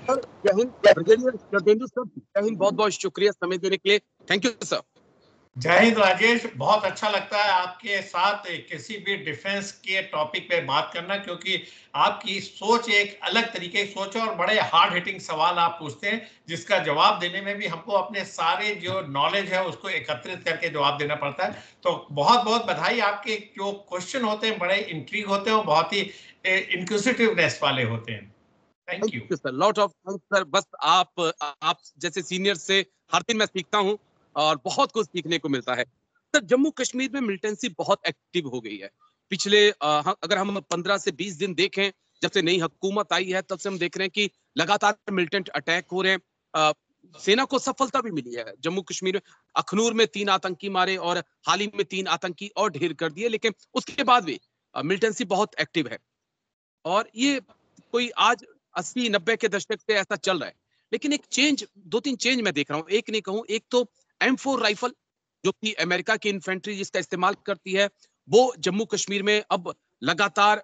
Sir जय Hind brigadier Gajendra sir, जय हिंद, बहुत बहुत शुक्रिया समय देने के लिए। Thank you sir. जय हिंद राजेश, बहुत अच्छा लगता है आपके साथ किसी भी डिफेंस के टॉपिक पे बात करना, क्योंकि आपकी सोच एक अलग तरीके की सोच है और बड़े हार्ड हिटिंग सवाल आप पूछते हैं, जिसका जवाब देने में भी हमको अपने सारे जो नॉलेज है उसको एकत्रित करके जवाब देना पड़ता है। तो बहुत बहुत बधाई, आपके जो क्वेश्चन होते हैं बड़े इंट्रीग होते हैं और बहुत ही इंक्विजिटिवनेस वाले होते हैं। Thank thank you. You sir, lot of thanks sir. बस आप जैसे सीनियर से हर दिन मैं सीखता हूँ और बहुत कुछ सीखने को मिलता है। सर जम्मू कश्मीर में मिलिटेंसी बहुत एक्टिव हो गई है। पिछले अगर हम 15 से 20 दिन देखें, जब से नई हुकूमत आई है तब से हम देख रहे हैं कि लगातार मिलिटेंट अटैक हो रहे हैं। सेना को सफलता भी मिली है जम्मू कश्मीर में। अखनूर में 3 आतंकी मारे और हाल ही में 3 आतंकी और ढेर कर दिए, लेकिन उसके बाद भी मिलिटेंसी बहुत एक्टिव है। और ये कोई आज 80-90 के दशक से ऐसा चल रहा है। लेकिन एक चेंज, 2-3 चेंज मैं देख रहा हूँ। एक नहीं कहूँ, एक तो M4 राइफल जो कि अमेरिका की इन्फेंट्री जिसका इस्तेमाल करती है, वो जम्मू कश्मीर में अब लगातार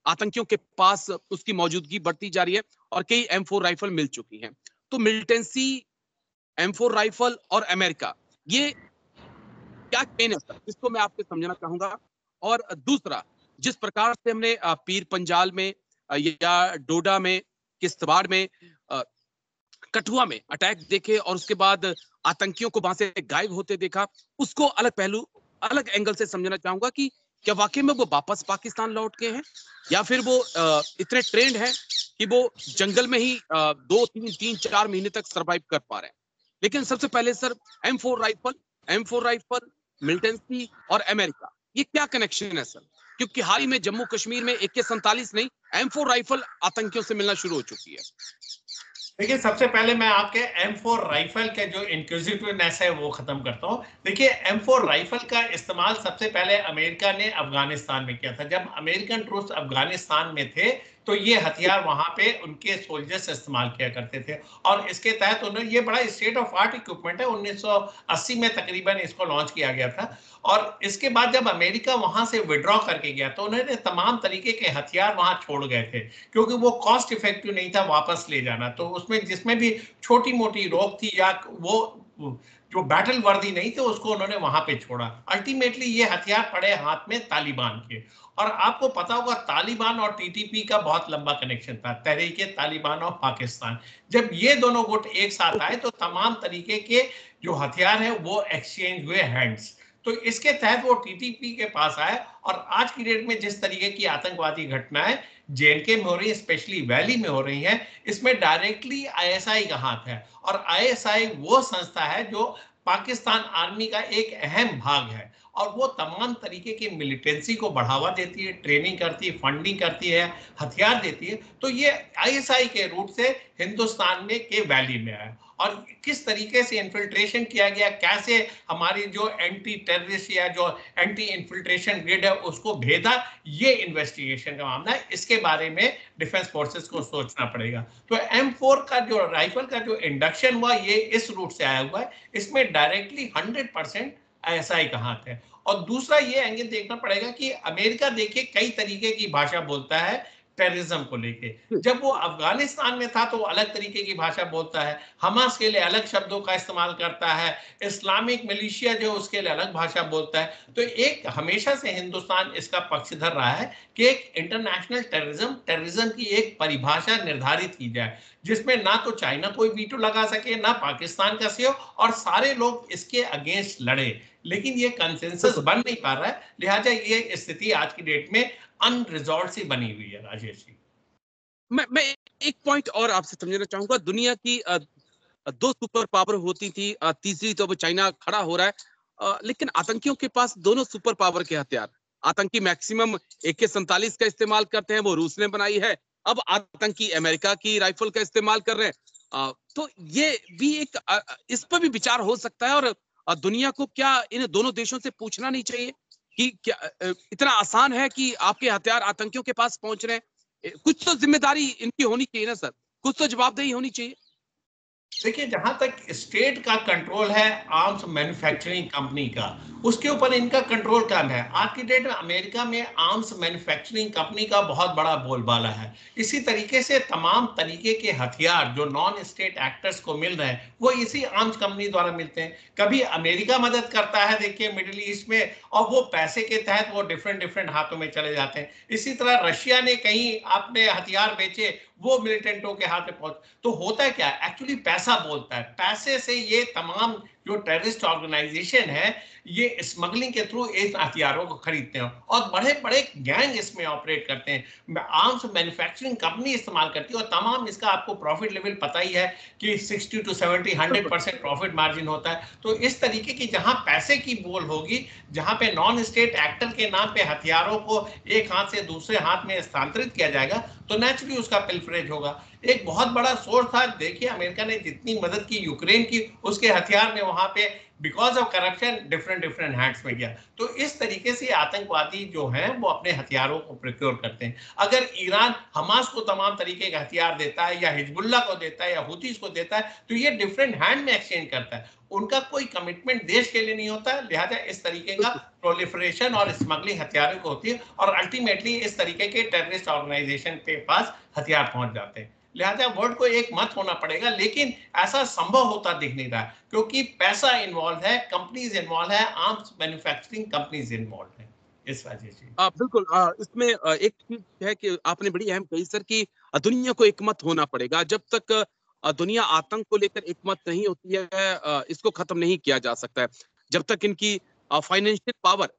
आतंकियों के पास उसकी मौजूदगी बढ़ती जा रही है और कई M4 राइफल मिल चुकी हैं। तो मिलिटेंसी, M4 राइफल और अमेरिका, ये क्या चेन है सर, जिसको मैं आपसे समझना चाहूंगा। और दूसरा, जिस प्रकार से हमने पीर पंजाल में या डोडा में, किश्तवाड़ में, कठुआ में अटैक देखे और उसके बाद आतंकियों को वहां से गायब होते देखा, उसको अलग पहलू, अलग एंगल से समझना चाहूंगा कि क्या वाकई में वो वापस पाकिस्तान लौट के हैं या फिर वो इतने ट्रेंड हैं कि वो जंगल में ही 2-3-4 महीने तक सरवाइव कर पा रहे हैं। लेकिन सबसे पहले sir, M four rifle, militancy और अमेरिका, ये क्या कनेक्शन है सर? क्योंकि हाल ही में जम्मू कश्मीर में AK-47 नहीं, M4 राइफल आतंकियों से मिलना शुरू हो चुकी है। देखिए, सबसे पहले मैं आपके M4 राइफल के जो इंक्विजिटिवनेस है वो खत्म करता हूं। देखिए, M4 राइफल का इस्तेमाल सबसे पहले अमेरिका ने अफगानिस्तान में किया था। जब अमेरिकन ट्रूप्स अफगानिस्तान में थे तो ये हथियार वहां पे उनके सोल्जर्स इस्तेमाल किया करते थे और इसके तहत उन्होंने, ये बड़ा स्टेट ऑफ आर्ट इक्विपमेंट है, 1980 में तकरीबन इसको लॉन्च किया गया था। और इसके बाद जब अमेरिका वहां से विड्रॉ करके गया तो उन्होंने तमाम तरीके के हथियार वहां छोड़ गए थे, क्योंकि वो कॉस्ट इफेक्टिव नहीं था वापस ले जाना। तो उसमें जिसमें भी छोटी मोटी रोक थी या वो जो बैटल वर्दी नहीं थे उसको उन्होंने वहां पे छोड़ा। अल्टीमेटली ये हथियार पड़े हाथ में तालिबान के। और आपको पता होगा तालिबान और टीटीपी का बहुत लंबा कनेक्शन था, तहरीके तालिबान और पाकिस्तान। जब ये दोनों गुट एक साथ आए तो तमाम तरीके के जो हथियार है वो एक्सचेंज हुए हैंड्स। तो इसके तहत वो टीटीपी के पास आए। और आज की डेट में जिस तरीके की आतंकवादी घटनाएं जेएनके में हो रही है, स्पेशली वैली में हो रही है, इसमें डायरेक्टली आईएसआई का हाथ है। और आईएसआई वो संस्था है जो पाकिस्तान आर्मी का एक अहम भाग है और वो तमाम तरीके की मिलिटेंसी को बढ़ावा देती है, ट्रेनिंग करती है, फंडिंग करती है, हथियार देती है। तो ये आईएसआई के रूट से हिंदुस्तान में के वैली में आया और किस तरीके से इन्फिल्ट्रेशन किया गया, कैसे हमारी जो एंटी टेररिस्ट या जो एंटी इन्फिल्ट्रेशन ग्रिड है उसको भेदा, ये इन्वेस्टिगेशन का मामला है। इसके बारे में डिफेंस फोर्सेस को सोचना पड़ेगा। तो M4 का जो राइफल का जो इंडक्शन हुआ ये इस रूट से आया हुआ है। इसमें डायरेक्टली 100% आईएसआई का हाथ है। और दूसरा ये एंगल देखना पड़ेगा कि अमेरिका देखिए कई तरीके की भाषा बोलता है टेररिज्म को लेके। जब वो अफगानिस्तान में था तो वो अलग तरीके की भाषा बोलता है, हमास के लिए अलग शब्दों का इस्तेमाल करता है, इस्लामिक मिलिशिया जो उसके लिए अलग भाषा बोलता है। तो एक हमेशा से हिंदुस्तान इसका पक्षधर रहा है कि एक इंटरनेशनल टेररिज्म की एक परिभाषा निर्धारित की जाए, जिसमें ना तो चाइना कोई वीटो लगा सके, ना पाकिस्तान का सहयोग, और सारे लोग इसके अगेंस्ट लड़े। लेकिन ये कंसेंसस बिल्कुल। बन नहीं पा रहा है, लिहाजा ये स्थिति आज की डेट में अनरिजॉल्व सी बनी हुई है राजेश जी। मैं एक पॉइंट और आपसे समझना चाहूंगा। दुनिया की 2 सुपर पावर होती थी, तीसरी तो अब चाइना खड़ा हो रहा है। लेकिन आतंकियों के पास दोनों सुपर पावर के हथियार। आतंकी मैक्सिमम AK-47 का इस्तेमाल करते हैं, वो रूस ने बनाई है। अब आतंकी अमेरिका की राइफल का इस्तेमाल कर रहे हैं। तो ये भी एक, इस पर भी विचार हो सकता है। और दुनिया को क्या इन दोनों देशों से पूछना नहीं चाहिए कि क्या इतना आसान है कि आपके हथियार आतंकियों के पास पहुंच रहे हैं? कुछ तो जिम्मेदारी इनकी होनी चाहिए ना सर, कुछ तो जवाबदेही होनी चाहिए। देखिए, जहां तक स्टेट का कंट्रोल है आर्म्स मैन्युफैक्चरिंग कंपनी का, उसके ऊपर इनका कंट्रोल कम है। आज की डेट में अमेरिका में आर्म्स मैन्युफैक्चरिंग कंपनी का बहुत बड़ा बोलबाला है। इसी तरीके से तमाम तरीके के हथियार जो नॉन स्टेट एक्टर्स को मिल रहे हैं वो इसी आर्म्स कंपनी द्वारा मिलते हैं। कभी अमेरिका मदद करता है, देखिए मिडिल ईस्ट में, और वो पैसे के तहत वो डिफरेंट डिफरेंट हाथों में चले जाते हैं। इसी तरह रशिया ने कहीं अपने हथियार बेचे, वो मिलिटेंटों के हाथ में पहुंच। तो होता है क्या, एक्चुअली पैसा बोलता है। पैसे से ये तमाम जो टेररिस्ट ऑर्गेनाइजेशन है ये स्मगलिंग के थ्रू इन हथियारों को खरीदते हैं और बड़े बड़े गैंग इसमें ऑपरेट करते हैं। आर्म्स मैन्युफैक्चरिंग कंपनी इस्तेमाल करती है और तमाम इसका आपको प्रॉफिट लेवल पता ही है कि 60 to 70 100% प्रॉफिट मार्जिन होता है। तो इस तरीके की जहां पैसे की बोल होगी, जहां पे नॉन स्टेट एक्टर के नाम पे हथियारों को एक हाथ से दूसरे हाथ में स्थानांतरित किया जाएगा तो नेचुरली उसका पिल्फरेज होगा। एक बहुत बड़ा सोर्स था। देखिए अमेरिका ने जितनी मदद की यूक्रेन की, उसके हथियार में वहां पे because of corruption different different hands में गया। तो इस तरीके से आतंकवादी जो हैं वो अपने हथियारों को प्रोक्योर करते हैं। अगर ईरान हमास को तमाम तरीके के हथियार देता है या हिजबुल्ला को देता है या हुतीस को देता है तो ये डिफरेंट हैंड में एक्सचेंज करता है। उनका कोई कमिटमेंट देश के लिए नहीं होता है, लिहाजा इस तरीके का प्रोलिफरेशन और स्मगलिंग हथियारों को होती है और अल्टीमेटली इस तरीके के टेररिस्ट ऑर्गेनाइजेशन के पास हथियार पहुंच जाते हैं। लिहाजा वर्ल्ड को एक मत होना पड़ेगा, लेकिन ऐसा संभव होता दिख नहीं रहा क्योंकि पैसा इन्वॉल्व है, कंपनीज इन्वॉल्व है, आर्म्स मैन्युफैक्चरिंग कंपनीज इन्वॉल्व है इस वजह से। बिल्कुल इसमें एक चीज है कि आपने बड़ी अहम कही सर कि दुनिया को एकमत होना पड़ेगा। जब तक दुनिया आतंक को लेकर एकमत नहीं होती है इसको खत्म नहीं किया जा सकता है। जब तक इनकी फाइनेंशियल पावर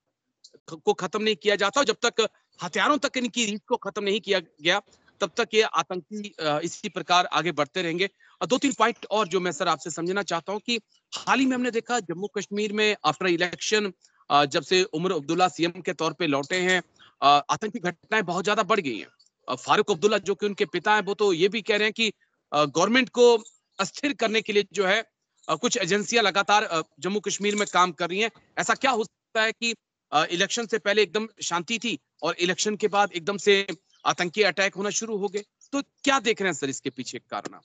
को खत्म नहीं किया जाता, जब तक हथियारों तक इनकी रीच को खत्म नहीं किया गया, तब तक ये आतंकी इसी प्रकार आगे बढ़ते रहेंगे। दो तीन पॉइंट और जो मैं सर आपसे समझना चाहता हूँ कि हाल ही में हमने देखा जम्मू कश्मीर में आफ्टर इलेक्शन जब से उमर अब्दुल्ला सीएम के तौर पे लौटे हैं आतंकी घटनाएं बहुत ज्यादा बढ़ गई हैं। फारूक अब्दुल्ला जो कि उनके पिता हैं वो तो ये भी कह रहे हैं कि गवर्नमेंट को अस्थिर करने के लिए जो है कुछ एजेंसियां लगातार जम्मू कश्मीर में काम कर रही हैं। ऐसा क्या हो सकता है कि इलेक्शन से पहले एकदम शांति थी और इलेक्शन के बाद एकदम से आतंकी अटैक होना शुरू हो गए? तो क्या देख रहे हैं सर इसके पीछे कारण आप?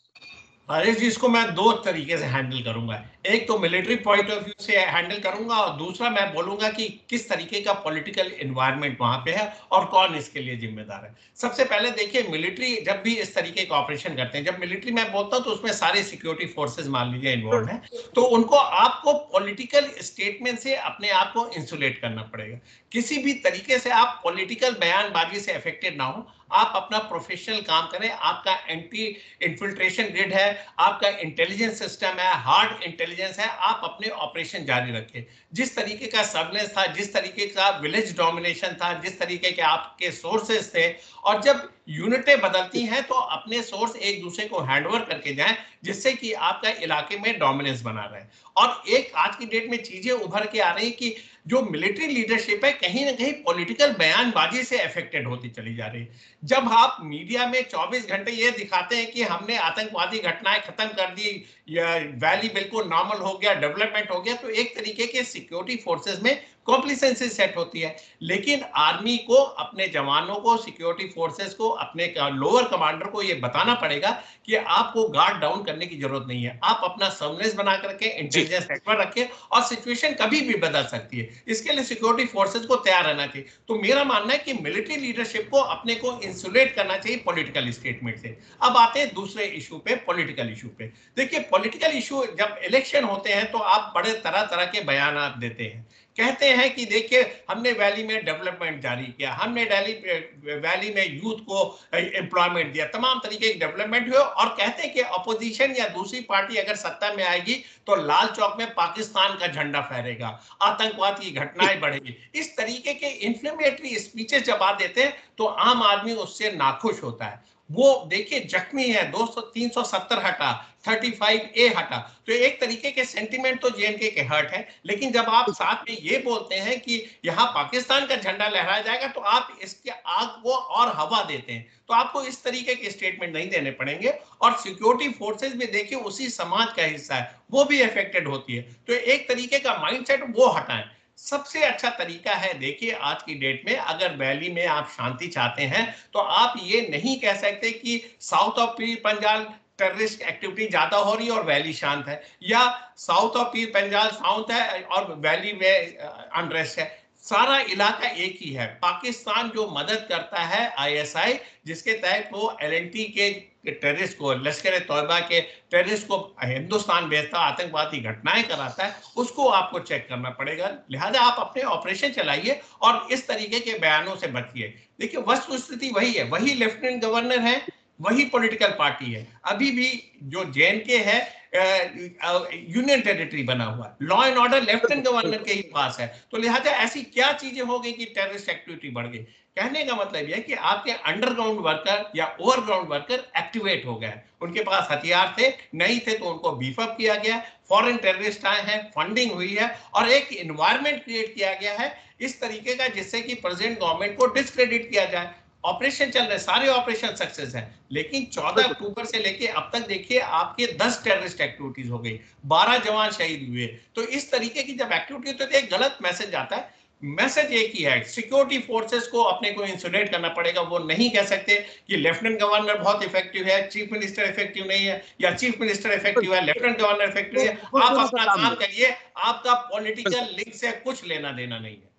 हरीश जी, इसको मैं दो तरीके से हैंडल करूंगा। एक तो मिलिट्री पॉइंट ऑफ व्यू से हैंडल करूंगा और दूसरा मैं बोलूंगा कि किस तरीके का पॉलिटिकल एनवायरनमेंट वहां पे है और कौन इसके लिए जिम्मेदार है। सबसे पहले देखिए, मिलिट्री जब भी इस तरीके का ऑपरेशन करते हैं, जब मिलिट्री मैं बोलता हूं तो उसमें सारे सिक्योरिटी फोर्सेज मान लीजिए इन्वॉल्व हैं, तो उनको आपको पॉलिटिकल स्टेटमेंट से अपने आप को इंसुलेट करना पड़ेगा। किसी भी तरीके से आप पॉलिटिकल बयानबाजी से अफेक्टेड ना हो, आप अपना प्रोफेशनल काम करें। आपका एंटी इन्फिल्ट्रेशन ग्रिड है, आपका इंटेलिजेंस सिस्टम है, हार्ड इंटेलिजेंस है, आप अपने ऑपरेशन जारी रखें। जिस तरीके का सर्वेलेंस था, जिस तरीके का विलेज डोमिनेशन था, जिस तरीके के आपके सोर्सेस थे, और जब यूनिटें बदलती हैं तो अपने सोर्स एक दूसरे को हैंडओवर करके जाएं जिससे कि आपका इलाके में डोमिनेंस बना रहे। और एक आज की डेट में चीजें उभर के आ रही कि जो मिलिट्री लीडरशिप है कहीं ना कहीं पॉलिटिकल बयानबाजी से अफेक्टेड होती चली जा रही है। जब आप मीडिया में 24 घंटे ये दिखाते हैं कि हमने आतंकवादी घटनाएं खत्म कर दी, या वैली बिल्कुल नॉर्मल हो गया, डेवलपमेंट हो गया, तो एक तरीके के सिक्योरिटी फोर्सेस में कॉम्प्लिसेंसी सेट होती है। लेकिन आर्मी को, अपने जवानों को, सिक्योरिटी फोर्सेस को, अपने लोअर कमांडर को यह बताना पड़ेगा कि आपको गार्ड डाउन करने की जरूरत नहीं है। आप अपना सर्विलेंस बना करके इंटेलिजेंस नेटवर्क रखें और सिचुएशन कभी भी बदल सकती है। इसके लिए सिक्योरिटी फोर्सेस को तैयार रहना चाहिए। तो मेरा मानना है कि मिलिट्री लीडरशिप को अपने को इंसुलेट करना चाहिए पॉलिटिकल स्टेटमेंट से। अब आते हैं दूसरे इशू पे, पॉलिटिकल इशू पे। देखिए, पॉलिटिकल इशू जब इलेक्शन होते हैं तो आप बड़े तरह तरह के बयान देते हैं। कहते हैं कि देखिए हमने वैली में डेवलपमेंट जारी किया, हमने वैली में यूथ को एम्प्लॉयमेंट दिया, तमाम तरीके के डेवलपमेंट हुए, और कहते हैं कि अपोजिशन या दूसरी पार्टी अगर सत्ता में आएगी तो लाल चौक में पाकिस्तान का झंडा फहरेगा, आतंकवाद की घटनाएं बढ़ेगी। इस तरीके के इंफ्लेमेटरी स्पीचेस जब आप देते हैं तो आम आदमी उससे नाखुश होता है। वो देखिए जख्मी है, 200 370 हटा, 35A हटा, तो एक तरीके के सेंटिमेंट तो जेएनके के हर्ट है। लेकिन जब आप साथ में ये बोलते हैं कि यहां पाकिस्तान का झंडा लहराया जाएगा तो आप इसके आग को और हवा देते हैं। तो आपको इस तरीके के स्टेटमेंट नहीं देने पड़ेंगे। और सिक्योरिटी फोर्सेस भी देखिए उसी समाज का हिस्सा है, वो भी अफेक्टेड होती है। तो एक तरीके का माइंडसेट वो हटाएं। सबसे अच्छा तरीका है, देखिए आज की डेट में अगर वैली में आप शांति चाहते हैं तो आप ये नहीं कह सकते कि south of Punjab terrorist activity ज्यादा हो रही है और वैली शांत है, या south of Pir Panjal south है और वैली में अनरेस्ट है। सारा इलाका एक ही है। पाकिस्तान जो मदद करता है आईएसआई, जिसके तहत वो एलएनटी के टेररिस्ट को, लश्कर तौयबा के टेररिस्ट को हिंदुस्तान भेजता, आतंकवादी घटनाएं कराता है, उसको आपको चेक करना पड़ेगा। लिहाजा आप अपने ऑपरेशन चलाइए और इस तरीके के बयानों से बचिए। देखिए वस्तुस्थिति वही है, वही लेफ्टिनेंट गवर्नर है, वही पॉलिटिकल पार्टी है। अभी भी जो जेएनके है यूनियन टेरिटरी बना हुआ है, law and order lieutenant governor के ही पास है। तो लिहाजा ऐसी क्या चीजें हो गई कि टेररिस्ट एक्टिविटी बढ़ गई? कहने का मतलब यह है कि आपके अंडरग्राउंड वर्कर या ओवरग्राउंड वर्कर एक्टिवेट हो गए, उनके पास हथियार थे, नहीं थे तो उनको बीफ अप किया गया, फॉरेन टेररिस्ट आए हैं, फंडिंग हुई है और एक एनवायरनमेंट क्रिएट किया गया है इस तरीके का जिससे कि प्रेजेंट गवर्नमेंट को डिस्क्रेडिट किया जाए। ऑपरेशन चल रहे, सारे ऑपरेशन सक्सेस हैं, लेकिन 14 अक्टूबर से लेके अब तक देखिए आपके 10 टेररिस्ट एक्टिविटीज हो गई, 12 जवान शहीद हुए। तो इस तरीके की जब एक्टिविटी होती है तो एक गलत मैसेज आता है। मैसेज एक ही है, सिक्योरिटी फोर्सेस को अपने को इंसुलेट करना पड़ेगा। वो नहीं कह सकते कि लेफ्टिनेंट गवर्नर बहुत इफेक्टिव है, चीफ मिनिस्टर इफेक्टिव नहीं है, या चीफ मिनिस्टर इफेक्टिव है, लेफ्टिनेंट गवर्नर इफेक्टिव है। आप अपना काम करिए, आपका पॉलिटिकल लिंक से कुछ लेना देना नहीं है।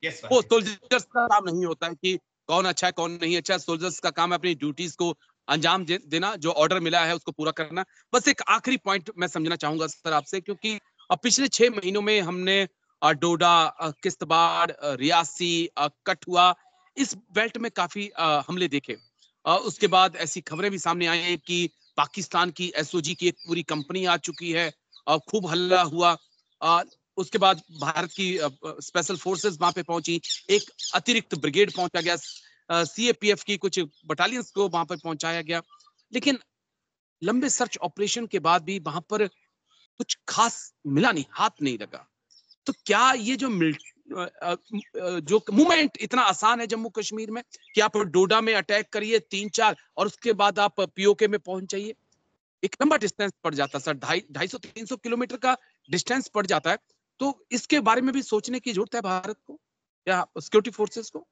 यस वो सोल्जर्स का काम नहीं होता है कि कौन अच्छा है कौन नहीं अच्छा। सोल्जर्स का काम है अपनी ड्यूटीज को अंजाम देना, जो ऑर्डर मिला है उसको पूरा करना। बस एक आखिरी पॉइंट मैं समझना चाहूंगा सर आपसे, क्योंकि अब पिछले 6 महीनों में हमने डोडा, किश्तवाड़, रियासी, कठुआ, इस बेल्ट में काफी हमले देखे। उसके बाद ऐसी खबरें भी सामने आई हैं कि पाकिस्तान की एसओजी की एक पूरी कंपनी आ चुकी है, खूब हल्ला हुआ। उसके बाद भारत की स्पेशल फोर्सेस वहां पे पहुंची, एक अतिरिक्त ब्रिगेड पहुंचा गया, सीएपीएफ की कुछ बटालियंस को वहां पर पहुंचाया गया। लेकिन लंबे सर्च ऑपरेशन के बाद भी वहां पर कुछ खास मिला नहीं, हाथ नहीं लगा। तो क्या ये जो जो मूवमेंट इतना आसान है जम्मू कश्मीर में कि आप डोडा में अटैक करिए 3-4 और उसके बाद आप पीओके में पहुंच जाइए? एक लंबा डिस्टेंस पड़ जाता है सर, 250-300 किलोमीटर का डिस्टेंस पड़ जाता है। तो इसके बारे में भी सोचने की जरूरत है भारत को या सिक्योरिटी फोर्सेस को?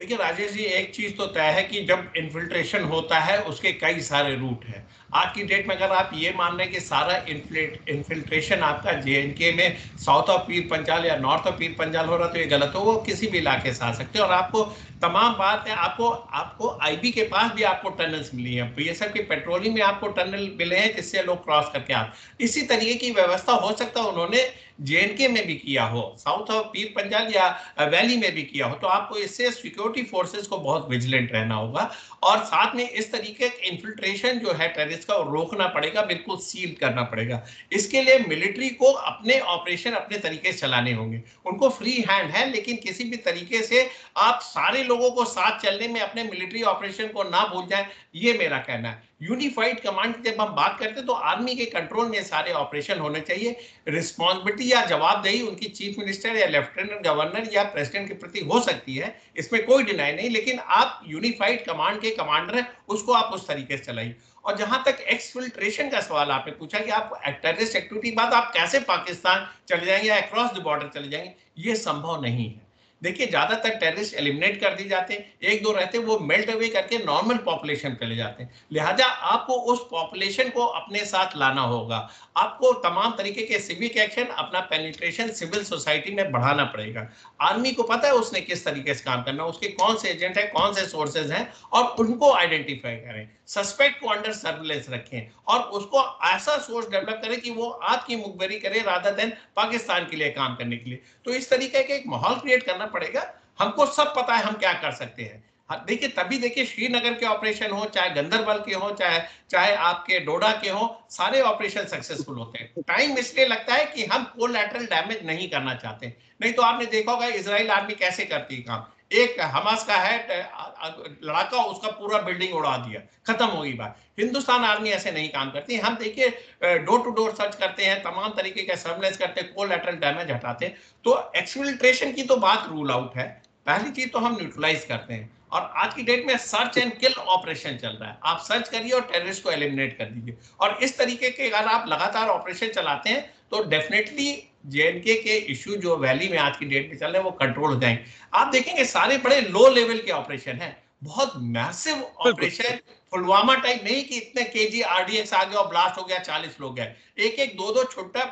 देखिए राजेश जी, एक चीज तो तय है कि जब इन्फिल्ट्रेशन होता है उसके कई सारे रूट हैं। आज की डेट में अगर आप ये मान रहे हैं कि सारा इन्फिल्ट्रेशन आपका जेएनके में साउथ ऑफ पीर पंजाल या नॉर्थ ऑफ पीर पंजाल हो रहा, तो ये गलत हो। वो किसी भी इलाके से आ सकते हैं और आपको तमाम बात है, आपको आईबी के पास भी आपको टनल्स मिली हैं, बीएसएफ की पेट्रोलिंग में आपको टनल मिले हैं जिससे लोग क्रॉस करके आ। इसी तरीके की व्यवस्था हो सकता है उन्होंने जेएनके में भी किया हो, साउथ ऑफ पीर पंजाल या वैली में भी किया हो। तो आपको इससे सिक्योरिटी फोर्सेस को बहुत विजिलेंट रहना होगा और साथ में इस तरीके का इन्फिल्ट्रेशन जो है टेररिस्ट का रोकना पड़ेगा, बिल्कुल सील करना पड़ेगा। इसके लिए मिलिट्री को अपने ऑपरेशन अपने तरीके से चलाने होंगे। उनको फ्री हैंड है, लेकिन किसी भी तरीके से आप सारे लोगों को साथ चलने में अपने मिलिट्री ऑपरेशन को ना भूल जाए, ये मेरा कहना है। यूनिफाइड कमांड की जब हम बात करते हैं तो आर्मी के कंट्रोल में सारे ऑपरेशन होने चाहिए। रिस्पॉन्सिबिलिटी या जवाबदेही उनकी चीफ मिनिस्टर या लेफ्टिनेंट गवर्नर या प्रेसिडेंट के प्रति हो सकती है, इसमें कोई डिनाई नहीं, लेकिन आप यूनिफाइड कमांड के कमांडर हैं, उसको आप उस तरीके से चलाइए। और जहां तक एक्सफिल्ट्रेशन का सवाल आपने पूछा कि आप टेररिस्ट एक्टिविटी बाद आप कैसे पाकिस्तान चले जाएंगे या अक्रॉस द बॉर्डर चले जाएंगे, ये संभव नहीं है। देखिए ज्यादातर टेररिस्ट एलिमिनेट कर दिए जाते हैं, एक दो रहते हैं वो मेल्ट अवे करके नॉर्मल पॉपुलेशन चले जाते हैं। लिहाजा आपको उस पॉपुलेशन को अपने साथ लाना होगा। आपको तमाम तरीके के सिविक एक्शन, अपना पेनिट्रेशन सिविल सोसाइटी में बढ़ाना पड़ेगा। आर्मी को पता है उसने किस तरीके से काम करना, उसके कौन से एजेंट है, कौन से सोर्सेज हैं, और उनको आइडेंटिफाई करें, सस्पेक्ट को अंडर सर्विलेंस रखें और उसको ऐसा सोर्स डेवलप करें कि वो आपकी मुखबिरी करे रादर देन पाकिस्तान के लिए काम करने के लिए। तो इस तरीके का एक माहौल क्रिएट करना पड़ेगा। हमको सब पता है हम क्या कर सकते हैं। देखिए तभी देखिए श्रीनगर के ऑपरेशन हो, चाहे गंदरबल के हो, चाहे आपके डोडा के हो, सारे ऑपरेशन सक्सेसफुल होते हैं। टाइम इसलिए लगता है कि हम कोलैटरल डैमेज नहीं करना चाहते। नहीं तो आपने देखा होगा इजराइल आर्मी कैसे करती है काम। एक हमास का है लड़ाका, उसका पूरा बिल्डिंग उड़ा दिया, खत्म हो गई बात। हिंदुस्तान आर्मी ऐसे नहीं काम करती। हम देखिए डोर टू डोर सर्च करते हैं, तमाम तरीके का सर्वेलेंस करते हैं, कोलैटरल डैमेज हटाते हैं। तो एक्सफिल्ट्रेशन की तो बात रूल आउट है। पहली चीज तो हम न्यूट्रलाइज करते हैं और आज की डेट में सर्च एंड किल ऑपरेशन चल रहा है। आप सर्च करिए और टेररिस्ट को एलिमिनेट कर दीजिए। और इस तरीके के अगर आप लगातार ऑपरेशन चलाते हैं तो डेफिनेटली जेएनके के इश्यू जो वैली में आज की डेट में चल रहे हैं वो कंट्रोल हो जाएंगे। आप देखेंगे सारे बड़े लो लेवल के ऑपरेशन हैं, बहुत मैसिव बिल्कुल ऑपरेशन, पुलवामा टाइप नहीं कि इतने केजी आरडीएक्स आ गया और ब्लास्ट हो गया, 40 लोग गए। एक एक दो दो छोटा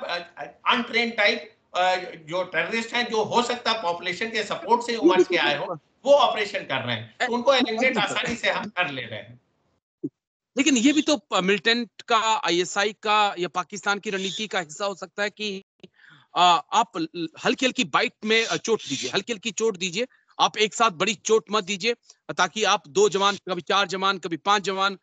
अनट्रेन टाइप जो टेररिस्ट हैं, जो हो सकता है पॉपुलेशन के सपोर्ट से ये भी उमड़ के तो आए हो, वो ऑपरेशन कर रहे हैं, तो उनको एलिमिनेट बिल्कुल सर। आसानी से हम कर ले रहे हैं। लेकिन ये भी तो मिलिटेंट का, आईएसआई का या पाकिस्तान की रणनीति का हिस्सा हो सकता है कि आप हल्की हल्की बाइट में चोट दीजिए, हल्की हल्की चोट दीजिए, आप एक साथ बड़ी चोट मत दीजिए, ताकि आप 2 जवान, कभी 4 जवान, कभी 5 जवान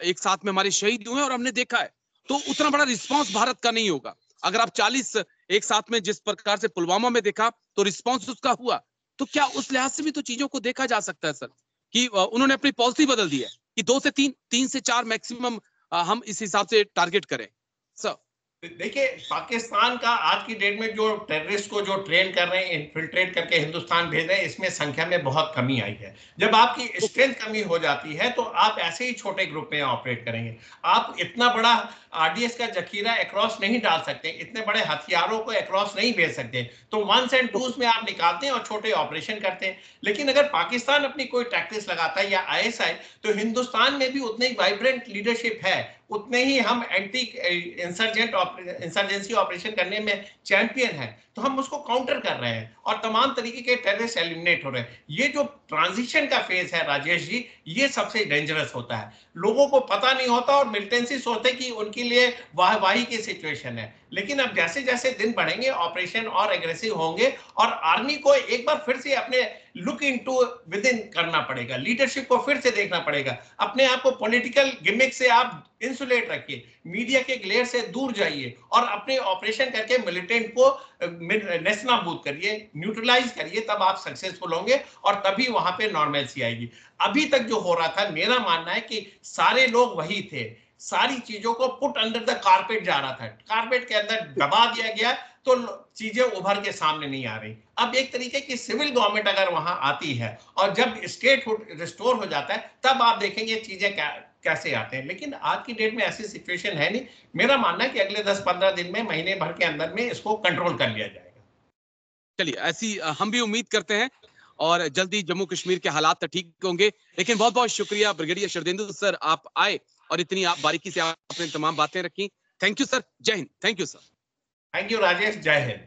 एक साथ में हमारे शहीद हुए, और हमने देखा है तो उतना बड़ा रिस्पांस भारत का नहीं होगा। अगर आप 40 एक साथ में जिस प्रकार से पुलवामा में देखा तो रिस्पांस उसका हुआ, तो क्या उस लिहाज से भी तो चीजों को देखा जा सकता है सर, कि उन्होंने अपनी पॉलिसी बदल दी है कि 2 से 3, 3 से 4 मैक्सिमम हम इस हिसाब से टारगेट करें सर। देखिए, पाकिस्तान का आज की डेट में जो टेररिस्ट को जो ट्रेन कर रहे हैं, इन्फिल्ट्रेट करके हिंदुस्तान भेज रहे हैं, इसमें संख्या में बहुत कमी आई है। जब आपकी स्ट्रेंथ कमी हो जाती है तो आप ऐसे ही छोटे ग्रुप में ऑपरेट करेंगे। आप इतना बड़ा आरडीएक्स का जखीरा अक्रॉस नहीं डाल सकते, इतने बड़े हथियारों को अक्रॉस नहीं भेज सकते, तो 1s and 2s में आप निकालते हैं और छोटे ऑपरेशन करते हैं। लेकिन अगर पाकिस्तान अपनी कोई टैक्टिक्स लगाता है या आईएसआई, तो हिंदुस्तान में भी उतनी वाइब्रेंट लीडरशिप है, उतने ही हम एंटी इंसर्जेंसी ऑपरेशन करने में चैंपियन है, तो हम उसको काउंटर कर रहे हैं और तमाम तरीके के टेररिस्ट एलिमिनेट हो रहे हैं। ये जो ट्रांजिशन का फेज है राजेश जी, ये सबसे डेंजरस होता है। लोगों को पता नहीं होता और मिलिटेंसी सोचते कि उनके लिए वाहवाही की सिचुएशन है, लेकिन अब जैसे जैसे दिन बढ़ेंगे ऑपरेशन और एग्रेसिव होंगे और आर्मी को एक बार फिर से अपने लुक इनटू विद इन करना पड़ेगा, लीडरशिप को फिर से देखना पड़ेगा। अपने आप को पॉलिटिकल गिमिक से आप इंसुलेट रखिए, मीडिया के ग्लेयर से दूर जाइए और अपने ऑपरेशन करके मिलिटेंट को नेस्तनाबूद करिए, न्यूट्रलाइज करिए, तब आप सक्सेसफुल होंगे और तभी वहां पे नॉर्मलसी आएगी। अभी तक जो हो रहा था, मेरा मानना है कि सारे लोग वही थे, सारी चीजों को पुट अंडर द कारपेट जा रहा था, कारपेट के अंदर दबा दिया गया, तो चीजें उभर के सामने नहीं आ रही। अब एक तरीके की सिविल गवर्नमेंट अगर वहां आती है और जब स्टेटहुड रिस्टोर हो जाता है, तब आप देखेंगे चीजें कैसे आते हैं। लेकिन आज की डेट में ऐसी सिचुएशन है नहीं। मेरा मानना है कि अगले 10-15 दिन में, महीने भर के अंदर में इसको कंट्रोल कर लिया जाएगा। चलिए, ऐसी हम भी उम्मीद करते हैं और जल्दी जम्मू कश्मीर के हालात ठीक होंगे। लेकिन बहुत बहुत शुक्रिया ब्रिगेडियर शरदेंदु सर, आप आए और इतनी आप बारीकी से आपने तमाम बातें रखी। थैंक यू सर, जय Hind. Thank you sir. Thank you Rajesh, जय हिंद।